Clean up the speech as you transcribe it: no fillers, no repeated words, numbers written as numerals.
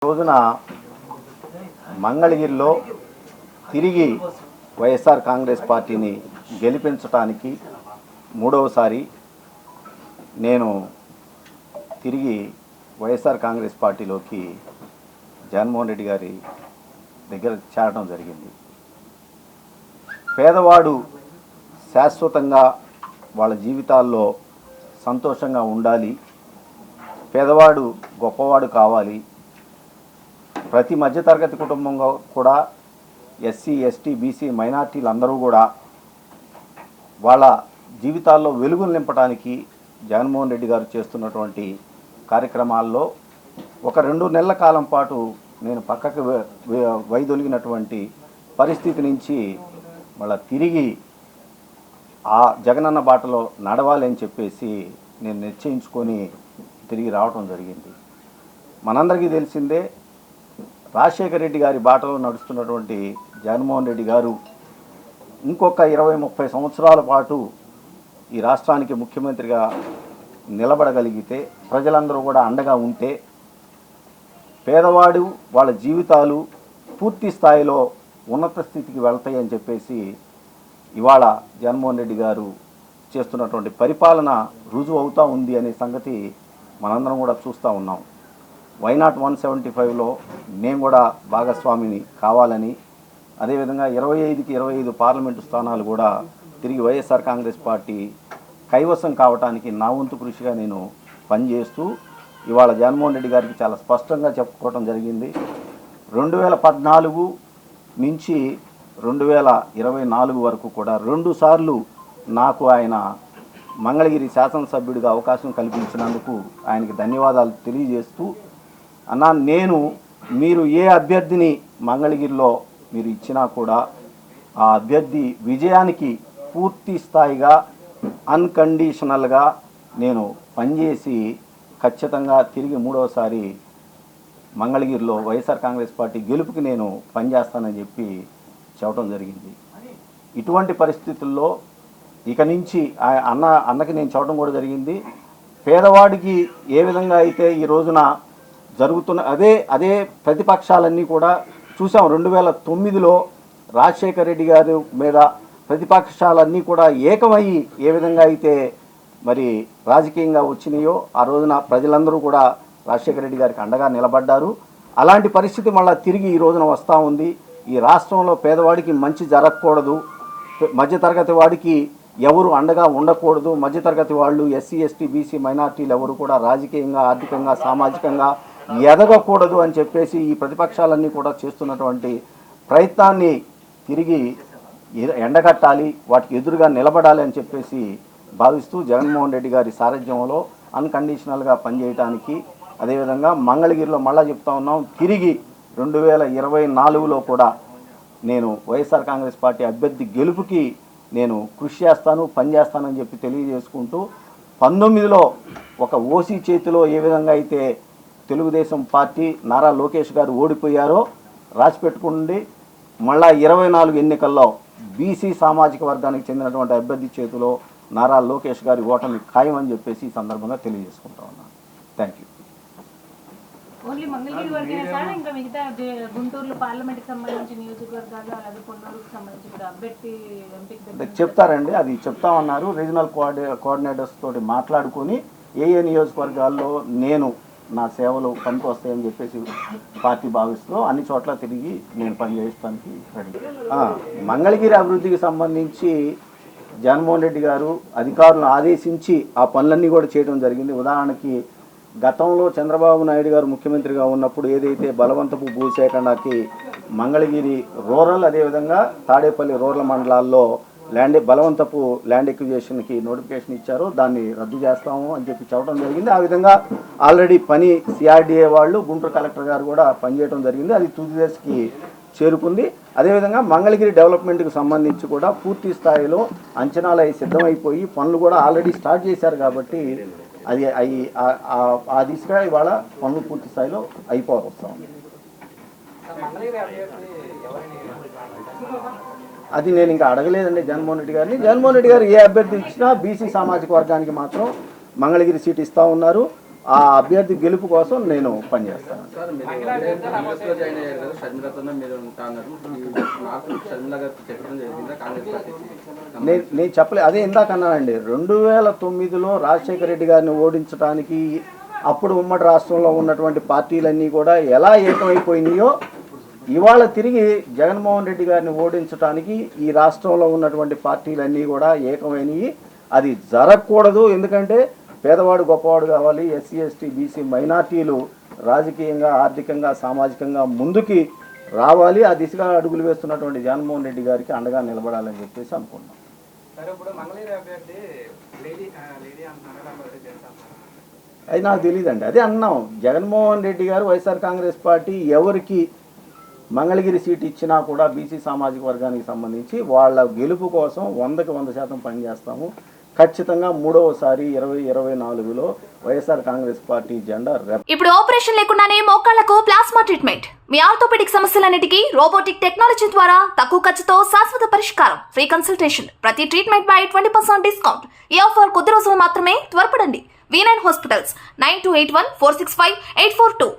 రోజున మంగళగిరిలో తిరిగి వైఎస్ఆర్ కాంగ్రెస్ పార్టీని గెలిపించడానికి మూడవసారి నేను తిరిగి వైఎస్ఆర్ కాంగ్రెస్ పార్టీలోకి జగన్మోహన్ రెడ్డి గారి దగ్గర చేరడం జరిగింది. పేదవాడు శాశ్వతంగా వాళ్ళ జీవితాల్లో సంతోషంగా ఉండాలి, పేదవాడు గొప్పవాడు కావాలి, ప్రతి మధ్యతరగతి కుటుంబంలో కూడా ఎస్సీ ఎస్టీ బీసీ మైనార్టీలు అందరూ కూడా వాళ్ళ జీవితాల్లో వెలుగులు నింపడానికి జగన్మోహన్ రెడ్డి గారు చేస్తున్నటువంటి కార్యక్రమాల్లో ఒక 2 నెలల కాలం పాటు నేను పక్కకు వైదొలిగినటువంటి పరిస్థితి నుంచి మళ్ళీ తిరిగి ఆ జగనన్న బాటలో నడవాలి అని చెప్పేసి నేను నిశ్చయించుకొని తిరిగి రావటం జరిగింది. మనందరికీ తెలిసిందే, రాజశేఖర రెడ్డి గారి బాటలో నడుస్తున్నటువంటి జగన్మోహన్ రెడ్డి గారు ఇంకొక 20-30 సంవత్సరాల పాటు ఈ రాష్ట్రానికి ముఖ్యమంత్రిగా నిలబడగలిగితే, ప్రజలందరూ కూడా అండగా ఉంటే, పేదవాడు వాళ్ళ జీవితాలు పూర్తి స్థాయిలో ఉన్నత స్థితికి వెళ్తాయని చెప్పేసి ఇవాళ జగన్మోహన్ రెడ్డి గారు చేస్తున్నటువంటి పరిపాలన రుజువు అవుతూ ఉంది అనే సంగతి మనందరం కూడా చూస్తూ ఉన్నాం. వైనాట్ 175లో నేను కూడా భాగస్వామిని కావాలని, అదేవిధంగా 25కి 25 పార్లమెంటు స్థానాలు కూడా తిరిగి వైఎస్ఆర్ కాంగ్రెస్ పార్టీ కైవసం కావడానికి నా వంతు కృషిగా నేను పనిచేస్తూ ఇవాళ జగన్మోహన్ రెడ్డి గారికి చాలా స్పష్టంగా చెప్పుకోవడం జరిగింది. 2014 నుంచి 2024 వరకు కూడా 2 సార్లు నాకు ఆయన మంగళగిరి శాసనసభ్యుడిగా అవకాశం కల్పించినందుకు ఆయనకి ధన్యవాదాలు తెలియజేస్తూ, అన్నా నేను మీరు ఏ అభ్యర్థిని మంగళగిరిలో మీరు ఇచ్చినా కూడా ఆ అభ్యర్థి విజయానికి పూర్తి స్థాయిగా అన్కండిషనల్గా నేను పనిచేసి ఖచ్చితంగా తిరిగి మూడవసారి మంగళగిరిలో వైఎస్ఆర్ కాంగ్రెస్ పార్టీ గెలుపుకి నేను పనిచేస్తానని చెప్పి చెప్పడం జరిగింది. ఇటువంటి పరిస్థితుల్లో ఇక నుంచి అన్నకి నేను చెప్పడం కూడా జరిగింది, పేదవాడికి ఏ విధంగా అయితే ఈ రోజున జరుగుతున్న అదే ప్రతిపక్షాలన్నీ కూడా చూసాం. 2009లో రాజశేఖర రెడ్డి గారి మీద ప్రతిపక్షాలన్నీ కూడా ఏకమయ్యి ఏ విధంగా అయితే మరి రాజకీయంగా వచ్చినాయో ఆ రోజున ప్రజలందరూ కూడా రాజశేఖర రెడ్డి గారికి అండగా నిలబడ్డారు. అలాంటి పరిస్థితి మళ్ళీ తిరిగి ఈ రోజున వస్తూ ఉంది. ఈ రాష్ట్రంలో పేదవాడికి మంచి జరగకూడదు, మధ్యతరగతి వాడికి ఎవరు అండగా ఉండకూడదు, మధ్యతరగతి వాళ్ళు ఎస్సీ ఎస్టీ బీసీ మైనార్టీలు ఎవరు కూడా రాజకీయంగా ఆర్థికంగా సామాజికంగా ఎదగకూడదు అని చెప్పేసి ఈ ప్రతిపక్షాలన్నీ కూడా చేస్తున్నటువంటి ప్రయత్నాన్ని తిరిగి ఎండగట్టాలి, వాటికి ఎదురుగా నిలబడాలి అని చెప్పేసి భావిస్తూ జగన్మోహన్ రెడ్డి గారి సారథ్యంలో అన్కండిషనల్గా పనిచేయడానికి, అదేవిధంగా మంగళగిరిలో మళ్ళా చెప్తా ఉన్నాం, తిరిగి 2024లో కూడా నేను వైఎస్ఆర్ కాంగ్రెస్ పార్టీ అభ్యర్థి గెలుపుకి నేను కృషి చేస్తాను, పనిచేస్తానని చెప్పి తెలియజేసుకుంటూ, 19లో ఒక ఓసీ చేతిలో ఏ విధంగా అయితే తెలుగుదేశం పార్టీ నారా లోకేష్ గారు ఓడిపోయారో రాసిపెట్టుకుండి, మళ్ళా 24 ఎన్నికల్లో బీసీ సామాజిక వర్గానికి చెందినటువంటి అభ్యర్థి చేతిలో నారా లోకేష్ గారి ఓటమి ఖాయం అని చెప్పేసి ఈ సందర్భంగా తెలియజేసుకుంటా ఉన్నాను. Thank you. ఓన్లీ మంగళగిరి వరకే సార్, ఇంకా మిగతా గుంటూరులో పార్లమెంట్కి సంబంధించి నియోజకవర్గాలు అలాగే పొన్నూరుకు సంబంధించి కూడా అభ్యర్థి ఎంపిక చెప్తారండి, అది చెప్తామన్నారు. రీజనల్ కోఆర్డినేటర్స్ తోటి మాట్లాడుకొని ఏ నియోజకవర్గాల్లో నేను నా సేవలు పనికి వస్తాయని చెప్పేసి పార్టీ భావిస్తూ అన్ని చోట్ల తిరిగి నేను పనిచేయడానికి రెడీ. మంగళగిరి అభివృద్ధికి సంబంధించి జగన్మోహన్ రెడ్డి గారు అధికారులను ఆదేశించి ఆ పనులన్నీ కూడా చేయడం జరిగింది. ఉదాహరణకి గతంలో చంద్రబాబు నాయుడు గారు ముఖ్యమంత్రిగా ఉన్నప్పుడు ఏదైతే బలవంతపు భూసేకరణకి మంగళగిరి రూరల్, అదేవిధంగా తాడేపల్లి రూరల్ మండలాల్లో బలవంతపు ల్యాండ్ ఎక్విజిషన్కి నోటిఫికేషన్ ఇచ్చారో దాన్ని రద్దు చేస్తాము అని చెప్పి చెప్పడం జరిగింది. ఆ విధంగా ఆల్రెడీ పని సిఆర్డీఏ వాళ్ళు, గుంటూరు కలెక్టర్ గారు కూడా పనిచేయడం జరిగింది. అది తుది దశకి చేరుకుంది. అదేవిధంగా మంగళగిరి డెవలప్మెంట్కి సంబంధించి కూడా పూర్తి స్థాయిలో అంచనాలు అవి సిద్ధమైపోయి పనులు కూడా ఆల్రెడీ స్టార్ట్ చేశారు. కాబట్టి అది ఆ దిశగా ఇవాళ పనులు పూర్తి స్థాయిలో అయిపోవస్తాం. అది నేను ఇంకా అడగలేదండి జగన్మోహన్ రెడ్డి గారిని. జగన్మోహన్ రెడ్డి గారు ఏ అభ్యర్థి ఇచ్చినా బీసీ సామాజిక వర్గానికి మాత్రం మంగళగిరి సీట్ ఇస్తూ ఉన్నారు. ఆ అభ్యర్థి గెలుపు కోసం నేను పనిచేస్తాను. సార్ మీరు కాంగ్రెస్లో జాయిన్ అయ్యారు కదా, షర్మిలతోనే మీరు ఉంటా అన్నారు. నాకు షర్మిల గారు చెప్పడం జరిగిందా కాంగ్రెస్ పార్టీ? నేను చెప్పలే, అదే ఇందాక అన్నానండి. 2009లో రాజశేఖర రెడ్డి గారిని ఓడించడానికి అప్పుడు ఉమ్మడి రాష్ట్రంలో ఉన్నటువంటి పార్టీలన్నీ కూడా ఎలా ఏకమైపోయినాయో ఇవాళ తిరిగి జగన్మోహన్ రెడ్డి గారిని ఓడించడానికి ఈ రాష్ట్రంలో ఉన్నటువంటి పార్టీలన్నీ కూడా ఏకమైనవి. అది జరగకూడదు. ఎందుకంటే పేదవాడు గొప్పవాడు కావాలి, ఎస్సీ ఎస్టీ బీసీ మైనార్టీలు రాజకీయంగా ఆర్థికంగా సామాజికంగా ముందుకి రావాలి. ఆ దిశగా అడుగులు వేస్తున్నటువంటి జగన్మోహన్ రెడ్డి గారికి అండగా నిలబడాలని చెప్పేసి అనుకున్నాం. అది నాకు తెలియదండి. అదే అన్నాం, జగన్మోహన్ రెడ్డి గారు వైఎస్ఆర్ కాంగ్రెస్ పార్టీ ఎవరికి మంగళగిరి సీట్ ఇచ్చినా కూడా బీసీ సామాజిక వర్గానికి సంబంధించి వాళ్ళ గెలుపు కోసం 100కి 100% పనిచేస్తాము. ఖచ్చితంగా మూడవసారి 2024లో వైఎస్ఆర్ కాంగ్రెస్ పార్టీ జెండా ఇప్పుడు ఆపరేషన్ లేకుండానే మోకాళ్లకు ప్లాస్మా ట్రీట్మెంట్. మీ ఆర్థోపెడిక్ సమస్యలన్నిటికీ రోబోటిక్ టెక్నాలజీ ద్వారా తక్కువ ఖర్చుతో శాశ్వత పరిష్కారం. Free consultation. ప్రతి ట్రీట్మెంట్ పై 20% డిస్కౌంట్. ఈ ఆఫర్ కొద్ది రోజులు మాత్రమే. త్వరపడండి. V9 hospitals 9281465842.